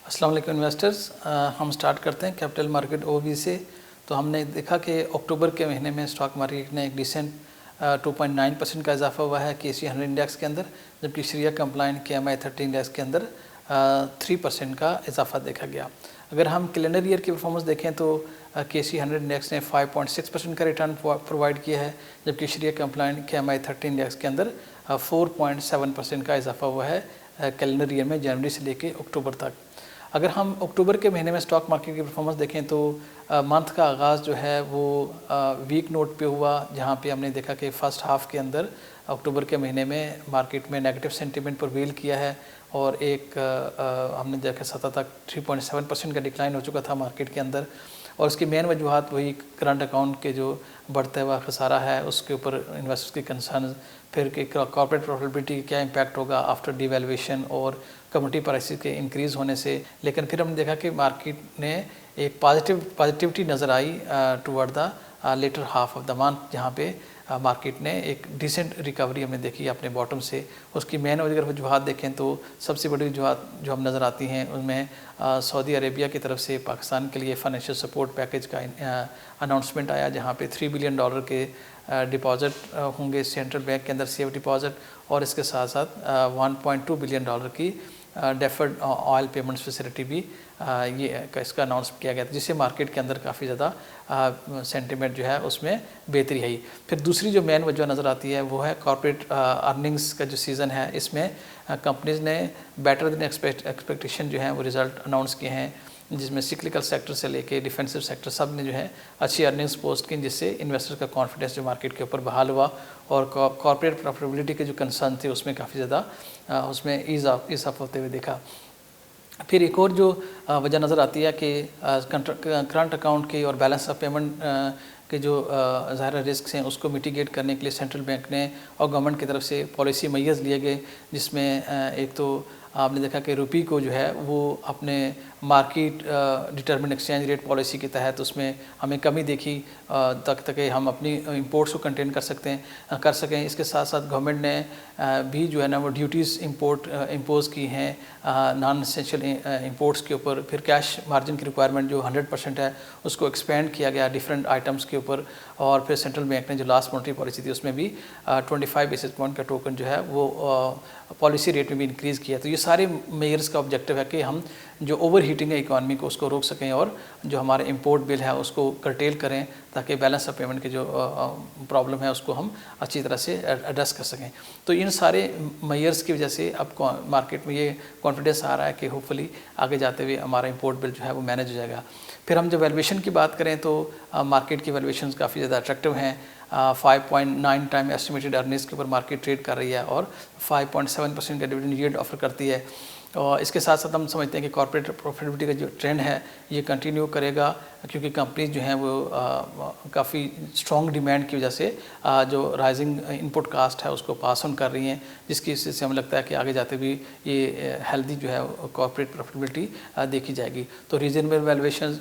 अस्सलाम वालेकुम इन्वेस्टर्स। हम स्टार्ट करते हैं कैपिटल मार्केट ओवी से। तो हमने देखा कि अक्टूबर के महीने में स्टॉक मार्केट ने एक डिसेंट 2.9% का इजाफा हुआ है KC 100 इंडेक्स के अंदर, जबकि शरिया कंप्लाइंट KMI 30 इंडेक्स के अंदर 3% का इजाफा देखा गया। अगर हम कैलेंडर ईयर की परफॉर्मेंस देखें तो KC 100 इंडेक्स ने 5.6% का रिटर्न प्रोवाइड किया है, जबकि शरिया कंप्लाइंट KMI 30 इंडेक्स के अंदर 4.7% का इजाफा हुआ है कैलेंडर ईयर में, जनवरी से लेके अक्टूबर तक। अगर हम अक्टूबर के महीने में स्टॉक मार्केट की परफॉर्मेंस देखें तो मंथ का आगाज़ जो है वो वीक नोट पे हुआ, जहाँ पे हमने देखा कि फ़र्स्ट हाफ़ के अंदर अक्टूबर के महीने में मार्केट में नेगेटिव सेंटीमेंट प्रिवेल किया है और एक हमने देखा सतह तक 3.7% का डिक्लाइन हो चुका था मार्केट के अंदर। और उसकी मेन वजूहत वही करंट अकाउंट के जो बढ़ता हुआ खसारा है उसके ऊपर इन्वेस्टर्स की कंसर्न, फिर कि कॉर्पोरेट प्रॉफिटेबिलिटी क्या इम्पैक्ट होगा आफ्टर डिवैल्यूएशन और कमोडिटी प्राइसेस के इंक्रीज़ होने से। लेकिन फिर हमने देखा कि मार्केट ने एक पॉजिटिविटी नज़र आई toward the latter half of the month, जहाँ पे मार्केट ने एक डिसेंट रिकवरी हमने देखी अपने बॉटम से। उसकी मेन अगर वजूहत देखें तो सबसे बड़ी वजूहत जो हम नज़र आती हैं उनमें सऊदी अरेबिया की तरफ से पाकिस्तान के लिए फाइनेंशियल सपोर्ट पैकेज का अनाउंसमेंट आया, जहाँ पे $3 बिलियन के डिपॉजिट होंगे सेंट्रल बैंक के अंदर, सेफ डिपॉजिट, और इसके साथ साथ $1.2 बिलियन की डेफर्ड ऑयल पेमेंट्स फैसिलिटी भी इसका अनाउंस किया गया था, जिससे मार्केट के अंदर काफ़ी ज़्यादा सेंटीमेंट जो है उसमें बेहतरी आई। फिर दूसरी जो मेन वजह नज़र आती है वो है कॉर्पोरेट अर्निंग्स का जो सीज़न है, इसमें कंपनीज़ ने बेटर देन एक्सपेक्टेशन जो है वो रिज़ल्ट अनाउंस किए हैं, जिसमें सिक्लिकल सेक्टर से लेके डिफेंसिव सेक्टर सब ने जो है अच्छी अर्निंग्स पोस्ट की, जिससे इन्वेस्टर का कॉन्फिडेंस जो मार्केट के ऊपर बहाल हुआ और कॉर्पोरेट प्रॉफिटेबिलिटी के जो कंसर्न थे उसमें काफ़ी ज़्यादा उसमें ईज़ ऑफ होते हुए देखा। फिर एक और जो वजह नज़र आती है कि करंट अकाउंट की और बैलेंस ऑफ पेमेंट के जो ज़ाहिर रिस्क हैं उसको मिटिगेट करने के लिए सेंट्रल बैंक ने और गवर्नमेंट की तरफ से पॉलिसी मेजर्स लिए गए, जिसमें एक तो आपने देखा कि रुपी को जो है वो अपने market determine exchange rate policy के तहत उसमें हमें कमी देखी तक हम अपनी इंपोर्ट्स को कंटेन कर सकें। इसके साथ साथ गवर्नमेंट ने भी जो है ना वो ड्यूटीज़ इम्पोज की हैं नॉन एसेंशियल इंपोर्ट्स के ऊपर। फिर कैश मार्जिन की रिक्वायरमेंट जो 100% है उसको एक्सपेंड किया गया डिफरेंट आइटम्स के ऊपर। और फिर सेंट्रल बैंक ने जो लास्ट मॉनेटरी पॉलिसी थी उसमें भी 25 बेसिस पॉइंट का टोकन जो है वो पॉलिसी रेट में भी इंक्रीज़ किया। तो ये सारे मेजर्स का ऑब्जेक्टिव है कि हम जो ओवर हीटिंग है इकॉनमी को उसको रोक सकें और जो हमारे इंपोर्ट बिल है उसको कर्टेल करें, ताकि बैलेंस ऑफ पेमेंट के जो प्रॉब्लम है उसको हम अच्छी तरह से एड्रेस कर सकें। तो इन सारे मेजर्स की वजह से अब मार्केट में ये कॉन्फिडेंस आ रहा है कि होपफुली आगे जाते हुए हमारा इंपोर्ट बिल जो है वो मैनेज हो जाएगा। फिर हम जब वैल्यूएशन की बात करें तो मार्केट की वैल्यूएशन काफ़ी ज़्यादा अट्रैक्टिव हैं। 5.9 टाइम एस्टिमेटेड अर्निंग्स के ऊपर मार्केट ट्रेड कर रही है और 5.7% का डिविडेंड यील्ड ऑफर करती है। और इसके साथ साथ हम समझते हैं कि कॉर्पोरेट प्रॉफिटेबिलिटी का जो ट्रेंड है ये कंटिन्यू करेगा, क्योंकि कंपनीज जो हैं वो काफ़ी स्ट्रॉन्ग डिमांड की वजह से जो राइजिंग इनपुट कास्ट है उसको पास ऑन कर रही हैं, जिसकी वजह से हमें लगता है कि आगे जाते भी ये हेल्दी जो है कॉर्पोरेट प्रॉफिटेबिलिटी देखी जाएगी। तो reasonable valuation,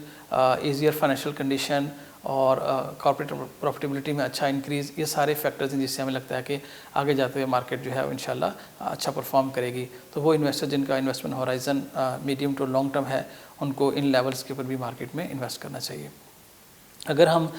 easier financial condition और कॉर्पोरेट प्रॉफिटेबिलिटी में अच्छा इंक्रीज़, ये सारे फैक्टर्स हैं जिससे हमें लगता है कि आगे जाते हुए मार्केट जो है इंशाल्लाह अच्छा परफॉर्म करेगी। तो वो इन्वेस्टर जिनका investment horizon medium to long term है उनको इन लेवल्स के ऊपर भी मार्केट में इन्वेस्ट करना चाहिए। अगर हम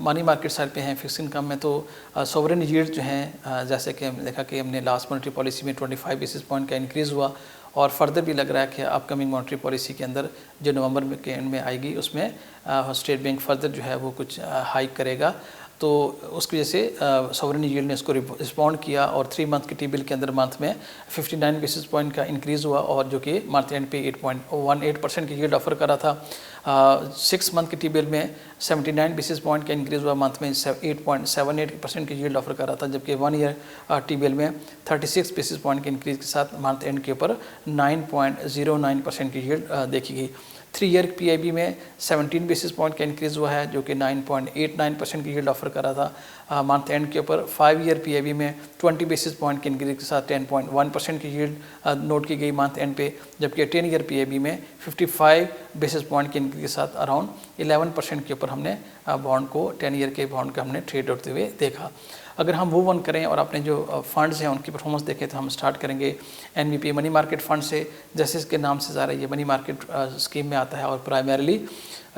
मनी मार्केट साइड पे हैं फिक्स इनकम में, तो सोवरेन यील्ड जो हैं जैसे कि हमने देखा कि हमने लास्ट मॉनेटरी पॉलिसी में 25 बेसिस पॉइंट का इंक्रीज़ हुआ और फर्दर भी लग रहा है कि अपकमिंग मॉनेटरी पॉलिसी के अंदर जो नवंबर के एंड में आएगी उसमें स्टेट बैंक फर्दर जो है वो कुछ हाइक करेगा। तो उसकी वजह से सोवरेन यील्ड ने इसको रिस्पॉन्ड किया और 3 मंथ के टी बिल के अंदर मंथ में 59 बेसिस पॉइंट का इंक्रीज़ हुआ और जो कि मंथ एंड पे 8.18% की यील्ड ऑफर कर रहा था। 6 मंथ के टी बिल में 79 बेसिस पॉइंट का इंक्रीज़ हुआ, मंथ में 8.78% की यील्ड ऑफर कर रहा था, जबकि 1 ईयर टी बिल में 36 बेसिस पॉइंट के इंक्रीज़ के साथ मंथ एंड के ऊपर 9.09% की यील्ड देखी गई। 3 ईयर PIB में 17 बेसिस पॉइंट का इंक्रीज़ हुआ है, जो कि 9.89% की यील्ड ऑफर कर रहा था मंथ एंड के ऊपर। 5 ईयर PIB में 20 बेसिस पॉइंट के इंक्रीज के साथ 10.1% की यील्ड नोट की गई मंथ एंड पे, जबकि 10 ईयर PIB में 55 बेसिस पॉइंट के इंक्रीज के साथ अराउंड 11% के ऊपर हमने बॉन्ड को 10 ईयर के बॉन्ड का हमने ट्रेड होते हुए देखा। अगर हम मूव ऑन करें और अपने जो फंड्स हैं उनकी परफॉर्मेंस देखें तो हम स्टार्ट करेंगे एनवीपी मनी मार्केट फंड से। जैसे इसके नाम से ज़्यादा ये मनी मार्केट स्कीम में आता है और प्राइमरीली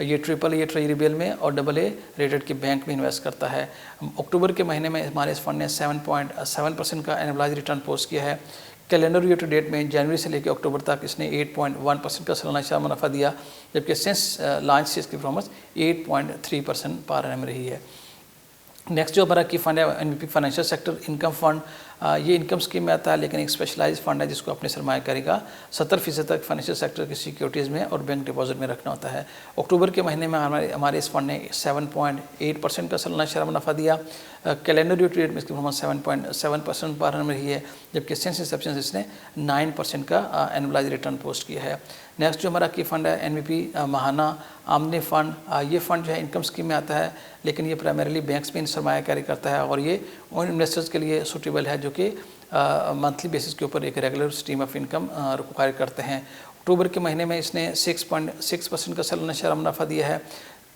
ये AAA ट्रेजरी बिल में और AA रेटेड के बैंक में इन्वेस्ट करता है। अक्टूबर के महीने में हमारे इस फंड ने 7.7% का एनुअलाइज रिटर्न पोस्ट किया है। कैलेंडर ईयर टू डेट में जनवरी से लेकर अक्टूबर तक इसने 8.1% का सालाना शेयर मुनाफा दिया, जबकि सिंस लॉन्च से इसकी परफॉर्मेंस 8.3% पर एनम रही है। नेक्स्ट जो हमारा की फंड है NVP financial sector income fund, ये इनकम स्कीम में आता है लेकिन एक स्पेशलाइज फंड है जिसको अपने सरमायाकारी का 70% तक फाइनेंशियल सेक्टर की सिक्योरिटीज़ में और बैंक डिपॉजिट में रखना होता है। अक्टूबर के महीने में हमारे इस फंड ने 7.8% का सालाना शेयर मुनाफा दिया। कैलेंडर ईयर में इसकी परफॉर्मेंस 7.7% पर रन रही है, जबकि सिंस इंसेप्शन इसने 9% का एनुअलाइज रिटर्न पोस्ट किया है। नेक्स्ट जो हमारा की फंड है एनवीपी महाना आमदनी फ़ंड, ये फ़ंड जो है इनकम स्कीम में आता है लेकिन ये प्राइमरीली बैंक्स में सरमायाकारी करता है और ये उन इन्वेस्टर्स के लिए सूटेबल है जो कि मंथली बेसिस के ऊपर एक regular stream of income require करते हैं। अक्टूबर के महीने में इसने 6.6% का सालाना शेयर मुनाफा दिया है।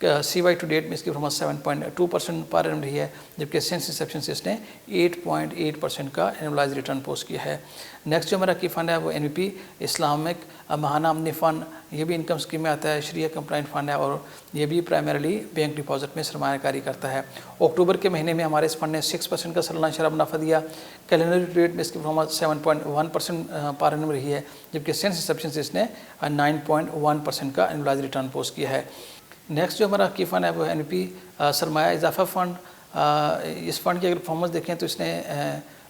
CY टू डेट में इसकी परफॉर्मेंस 7.2% पर एनम रही है, जबकि सिंस इंसेप्शन से इसने 8.8% का एनुअलाइज रिटर्न पोस्ट किया है। नेक्स्ट जो हमारा की फंड है वो एनवीपी इस्लामिक महाना आमदनी फ़ंड, ये भी इनकम स्कीम में आता है, शरिया कंप्लाइंट फ़ंड है और ये भी प्राइमरीली बैंक डिपॉजिट में सरमायाकारी करता है। अक्टूबर के महीने में हमारे इस फंड ने 6% का सालाना शेयर मुनाफा दिया। कैलेंडर रेट में इसकी परफॉर्मेंस 7.1% पर एनम रही है, जबकि सिंस इंसेप्शन से इसने 9.1% का एनुअलाइज रिटर्न पोस्ट किया है। नेक्स्ट जो हमारा की फ़ंड है वो एनवीपी सरमाया इजाफा फ़ंड, इस फंड की अगर परफॉर्मेंस देखें तो इसने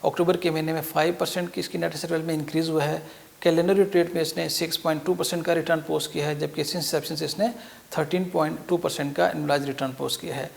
अक्टूबर के महीने में 5% की इसकी नेट एसेट वैल्यू में इंक्रीज़ हुआ है। कैलेंडर रेट में इसने 6.2% का रिटर्न पोस्ट किया है, जबकि सिंस इंसेप्शन से इसने 13.2% का एनुअलाइज रिटर्न पोस्ट किया है।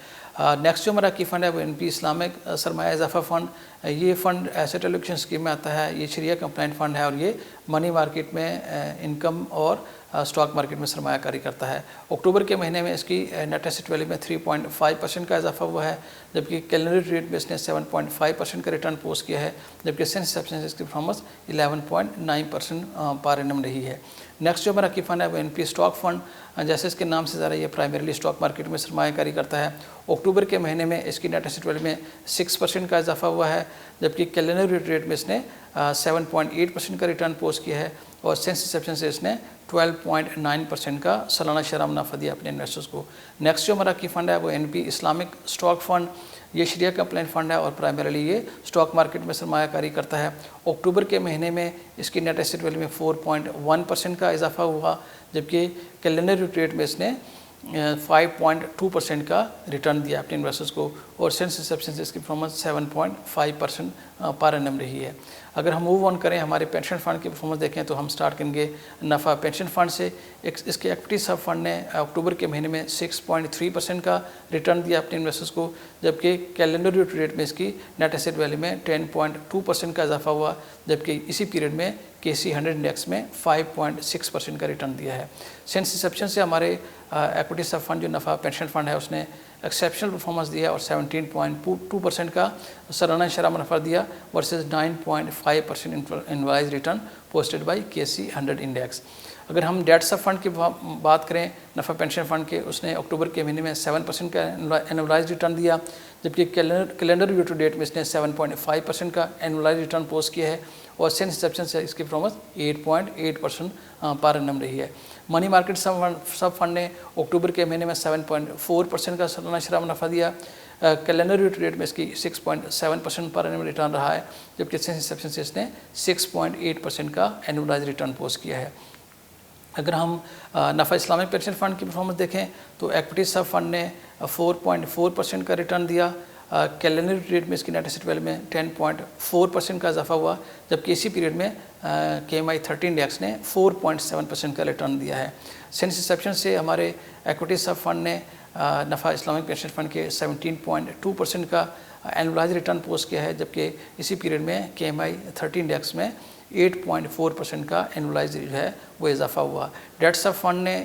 नेक्स्ट जो हमारा की फ़ंड है वो एनपी इस्लामिक सरमाया इजाफा फ़ंड, ये फ़ंड एसेट एलोकेशन स्कीम में आता है, ये शरिया कंप्लाइंट फ़ंड है और ये मनी मार्केट में इनकम और स्टॉक मार्केट में सरमायाकारी करता है। अक्टूबर के महीने में इसकी नेट एसेट वैल्यू में 3.5% का इजाफा हुआ है, जबकि कैलेंडर रेट में इसने 7.5% का रिटर्न पोस्ट किया है, जबकि सिंस इंसेप्शन से इसकी परफॉर्मेंस 11.9% पर एनम रही है। नेक्स्ट जो हमारा की फंड है वो एनपी स्टॉक फंड, जैसे इसके नाम से ज़रा ये प्राइमरीली स्टॉक मार्केट में सरमायाकारी करता है। अक्टूबर के महीने में इसकी नेट एसेट वैल्यू में 6% का इजाफा हुआ है, जबकि कैलेंडर रेट में इसने 7.8% का रिटर्न पोस्ट किया है और सिंस इंसेप्शन से इसने 12.9% का सालाना शेयर मुनाफा दिया अपने इन्वेस्टर्स को। नेक्स्ट जो हमारा की फंड है वो एनपी इस्लामिक स्टॉक फंड, ये शरिया कंप्लाइंट फ़ंड है और प्राइमरीली ये स्टॉक मार्केट में सरमायाकारी करता है। अक्टूबर के महीने में इसकी नेट एसेट वैल्यू में 4.1% का इजाफा हुआ, जबकि कैलेंडर रेट में इसने 5.2% का रिटर्न दिया अपने इन्वेस्टर्स को और सिंस इंसेप्शन से इसकी परफॉर्मेंस 7.5% पर एनम रही है। अगर हम मूव ऑन करें हमारे पेंशन फंड की परफॉर्मेंस देखें तो हम स्टार्ट करेंगे नफ़ा पेंशन फंड से। इसके इक्विटी सब फंड ने अक्टूबर के महीने में 6.3% का रिटर्न दिया अपने इन्वेस्टर्स को, जबकि कैलेंडर रेट में इसकी नेट एसेट वैल्यू में 10.2% का इजाफा हुआ, जबकि इसी पीरियड में KC 100 इंडेक्स में 5.6% का रिटर्न दिया है। सिंस इंसेप्शन से हमारे इक्विटी सब फंड जो नफ़ा पेंशन फंड है उसने एक्सेप्शनल परफॉर्मेंस दिया और 17.2% का सालाना शेयर मुनाफा दिया versus 9.5% annualise return posted bye KC 100 index. अगर हम डेट सब फंड की बात करें नफ़ा पेंशन फंड के, उसने अक्टूबर के महीने में 7% का एनुअलाइज रिटर्न दिया, जबकि कैलेंडर ईयर टू डेट में इसने 7.5% का एनुअलाइज रिटर्न पोस्ट किया है और सिंस इंसेप्शन से इसकी परफॉर्मेंस 8.8% पर एनम रही है। मनी मार्केट सब फंड ने अक्टूबर के महीने में 7.4% का सालाना शेयर मुनाफा दिया। कैलेंडर रेट में इसकी 6.7% पर एनम रिटर्न रहा है, जबकि सिंस इंसेप्शन से इसने 6.8% का एनुअलाइज रिटर्न पोस्ट किया है। अगर हम नफ़ा इस्लामिक पेंशन फ़ंड की परफॉर्मेंस देखें तो इक्विटी सब फंड ने 4.4% का रिटर्न दिया। कैलेंडर रेट में इसकी नेट एसेट वैल्यू में 10.4% का इजाफा हुआ, जबकि इसी पीरियड में KMI 30 इंडेक्स ने 4.7% का रिटर्न दिया है। सिंस इंसेप्शन से हमारे इक्विटी सब फंड ने नफ़ा इस्लामिक पेंशन फ़ंड के 17.2% का एनुअलाइज रिटर्न पोस्ट किया है, जबकि इसी पीरियड में KMI 30 इंडेक्स में 8.4% का एनुअलाइज जो है वो इजाफा हुआ। डेट सब फंड ने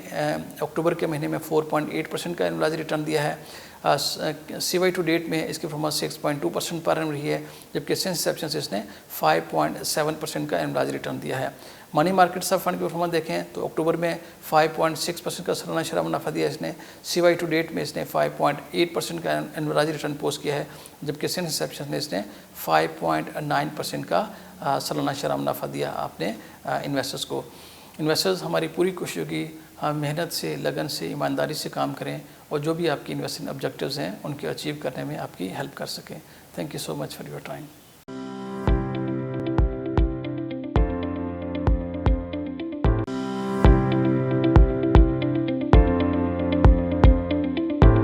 अक्टूबर के महीने में 4.8% का एनुअलाइज रिटर्न दिया है। CY टू डेट में इसकी परफॉर्मेंस 6.2% पर एनम रही है, जबकि सिंस इंसेप्शन से इसने 5.7% का एनुअलाइज्ड रिटर्न दिया है। मनी मार्केट सब फंड की परफॉर्मेंस देखें तो अक्टूबर में 5.6% का सालाना शरह मुनाफा दिया इसने, CY टू डेट में इसने 5.8% का एनुअलाइज्ड रिटर्न पोस्ट किया है, जबकि सिंस इंसेप्शन में इसने 5.9% का सालाना शरह मुनाफा दिया आपने इन्वेस्टर्स को। इन्वेस्टर्स हमारी पूरी कोशिश होगी हम मेहनत से, लगन से, ईमानदारी से काम करें और जो भी आपकी इन्वेस्टिंग ऑब्जेक्टिव्स हैं उनके अचीव करने में आपकी हेल्प कर सकें। Thank you so much for your time.